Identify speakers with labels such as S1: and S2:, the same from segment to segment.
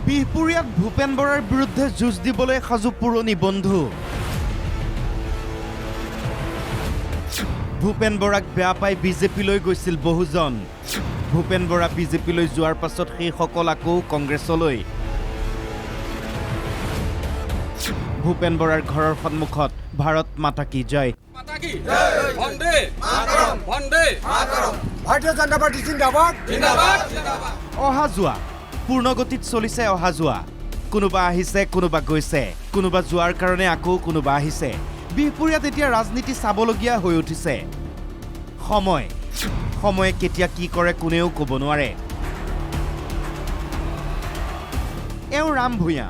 S1: বিহপুৰীয়াত ভূপেন বৰাৰ বিৰুদ্ধে যুঁজ দিবলৈ সাজু পুৰণি বন্ধু। ভূপেন বৰাক বেয়া পাই বিজেপিলৈ গৈছিল বহুজন। ভূপেন বৰা বিজেপিলৈ যোৱাৰ পাছত সেইসকল আকৌ কংগ্ৰেছলৈ। ভূপেন বৰাৰ ঘৰৰ সন্মুখত ভাৰত মাতা কি জয়। অহা যোৱা পূৰ্ণগতিত চলিছে। অহা যোৱা কোনোবা আহিছে, কোনোবা গৈছে, কোনোবা যোৱাৰ কাৰণে আকৌ কোনোবা আহিছে। বিহপুৰীয়াত এতিয়া ৰাজনীতি চাবলগীয়া হৈ উঠিছে। সময়ে কেতিয়া কি কৰে কোনেও ক'ব নোৱাৰে। এওঁ ৰাম ভূঞা,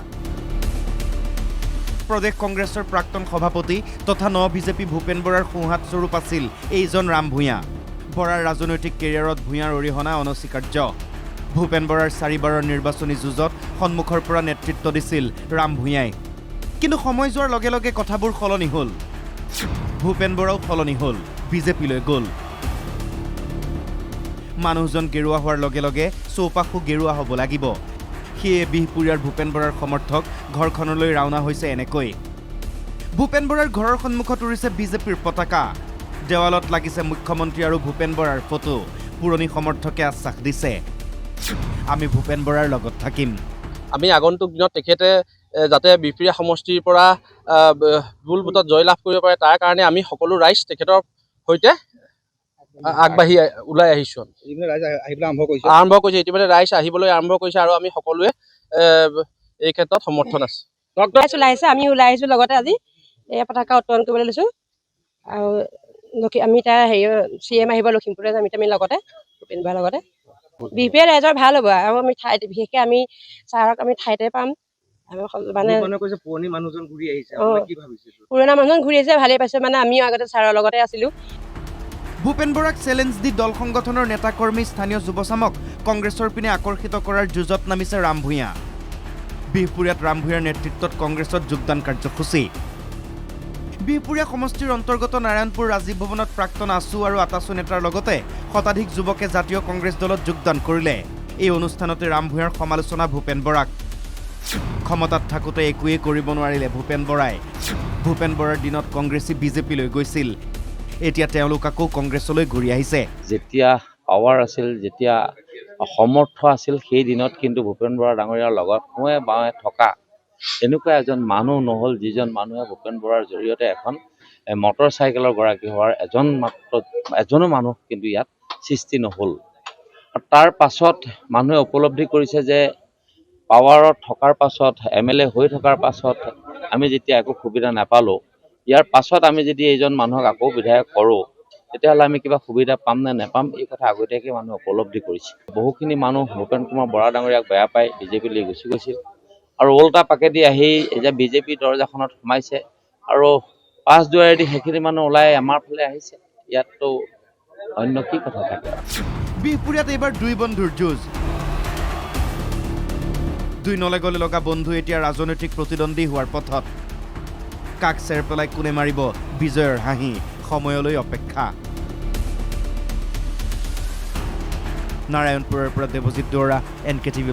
S1: প্ৰদেশ কংগ্ৰেছৰ প্ৰাক্তন সভাপতি তথা বিজেপি ভূপেন বৰাৰ সোঁহাত স্বৰূপ আছিল এইজন ৰাম ভূঞা। বৰাৰ ৰাজনৈতিক কেৰিয়াৰত ভূঞাৰ অৰিহণা অনস্বীকাৰ্য। ভূপেন বৰাৰ 4 বাৰৰ নিৰ্বাচনী যুঁজত সন্মুখৰ পৰা নেতৃত্ব দিছিল ৰাম ভূঞাই। কিন্তু সময় যোৱাৰ লগে লগে কথাবোৰ সলনি হ'ল। ভূপেন বৰাও সলনি হ'ল, বিজেপিলৈ গ'ল। মানুহজন গেৰুৱা হোৱাৰ লগে লগে চৌপাশো গেৰুৱা হ'ব লাগিব। সেয়ে বিহপুৰীয়াৰ ভূপেন বৰাৰ সমৰ্থক ঘৰখনলৈ ৰাওনা হৈছে এনেকৈ। ভূপেন বৰাৰ ঘৰৰ সন্মুখত উৰিছে বিজেপিৰ পতাকা। দেৱালত লাগিছে মুখ্যমন্ত্ৰী আৰু ভূপেন বৰাৰ ফটো। পুৰণি সমৰ্থকে আশ্বাস দিছে, আমি ভূপেন বৰাৰ লগত থাকিম।
S2: আমি আগন্তুক দিনত তেখেতে যাতে বিহপুৰীয়া সমষ্টিৰ পৰা ভুল ভোটত জয়লাভ কৰিব পাৰে, তাৰ কাৰণে আমি সকলো ৰাইজ তেখেতৰ সৈতে আগবাঢ়ি ওলাই আহিছোঁ। আৰম্ভ কৰিছে ইতিমধ্যে ৰাইজ আহিবলৈ আৰম্ভ কৰিছে আৰু আমি সকলোৱে এই ক্ষেত্ৰত সমৰ্থন আছে।
S3: ওলাইছে, আমি ওলাই আহিছোঁ লগতে আজি এই পতাকা উত্তোলন কৰিবলৈ লৈছোঁ। আৰু আমি তাৰ CM আহিব লখিমপুৰলৈ, আমি লগতে ভূপেন বৰাৰ লগতে। বিহপুৰীয়া ৰাইজৰ ভাল হ'ব আৰু আমি বিশেষকৈ আমি ছাৰক আমি ঠাইতে পাম। মানে পুৰণা মানুহজন ঘূৰি আহিছে, ভালেই পাইছোঁ। মানে আমিও আগতে ছাৰৰ লগতে আছিলোঁ।
S1: ভূপেন বৰাক চেলেঞ্জ দি দল সংগঠনৰ নেতাকৰ্মী, স্থানীয় যুৱচামক কংগ্ৰেছৰ পিনে আকৰ্ষিত কৰাৰ যুঁজত নামিছে ৰাম ভূঞা। বিহপুৰীয়াত ৰাম ভূঞাৰ নেতৃত্বত কংগ্ৰেছত যোগদান কাৰ্যসূচী। বিহপুৰীয়া সমষ্টিৰ অন্তৰ্গত নাৰায়ণপুৰ ৰাজীৱ ভৱনত প্ৰাক্তন আছু আৰু আটাছু নেতাৰ লগতে শতাধিক যুৱকে জাতীয় কংগ্ৰেছ দলত যোগদান কৰিলে। এই অনুষ্ঠানতে ৰাম ভূঞাৰ সমালোচনা ভূপেন বৰাক। ক্ষমতাত থাকোঁতে একোৱেই কৰিব নোৱাৰিলে ভূপেন বৰাই। ভূপেন বৰাৰ দিনত কংগ্ৰেছী বিজেপিলৈ গৈছিল, এতিয়া তেওঁলোক আকৌ কংগ্ৰেছলৈ ঘূৰি আহিছে।
S4: যেতিয়া পাৱাৰ আছিল, যেতিয়া সমৰ্থ আছিল, সেই দিনত কিন্তু ভূপেন বৰা ডাঙৰীয়াৰ লগত সোঁৱে বাৱে থকা এনেকুৱা এজন মানুহ নহ'ল, যিজন মানুহে ভূপেন বৰাৰ জৰিয়তে এখন মটৰ চাইকেলৰ গৰাকী হোৱাৰ এজনো মানুহ কিন্তু ইয়াত সৃষ্টি নহ'ল। তাৰ পাছত মানুহে উপলব্ধি কৰিছে যে পাৱাৰত থকাৰ পাছত, MLA হৈ থকাৰ পাছত আমি যেতিয়া একো সুবিধা নাপালোঁ, ইয়াৰ পাছত আমি যদি এইজন মানুহক আকৌ বিধায়ক কৰোঁ, তেতিয়াহ'লে আমি কিবা সুবিধা পাম নে নেপাম, এই কথা আগতীয়াকৈ মানুহে উপলব্ধি কৰিছে। বহুখিনি মানুহ ভূপেন কুমাৰ বৰা ডাঙৰীয়াক বেয়া পাই বিজেপিলৈ গুচি গৈছিল আৰু ওলটা পাকেদি আহি এতিয়া বিজেপি দৰজাখনত সোমাইছে আৰু পাঁচ দুৱাৰেদি সেইখিনি মানুহ ওলাই আমাৰ ফালে আহিছে। ইয়াততো অন্য কি কথা থাকে।
S1: বিহপুৰীয়াত এইবাৰ দুই বন্ধুৰ যুঁজ। দুই নলেগলে লগা বন্ধু এতিয়া ৰাজনৈতিক প্ৰতিদ্বন্দ্বী হোৱাৰ পথত। কাক চেৰ পেলাই কোনে মাৰিব বিজয়ৰ হাঁহি, সময়লৈ অপেক্ষা। নাৰায়ণপুৰৰ পৰা দেৱজিৎ দুৱৰা, NKTV+।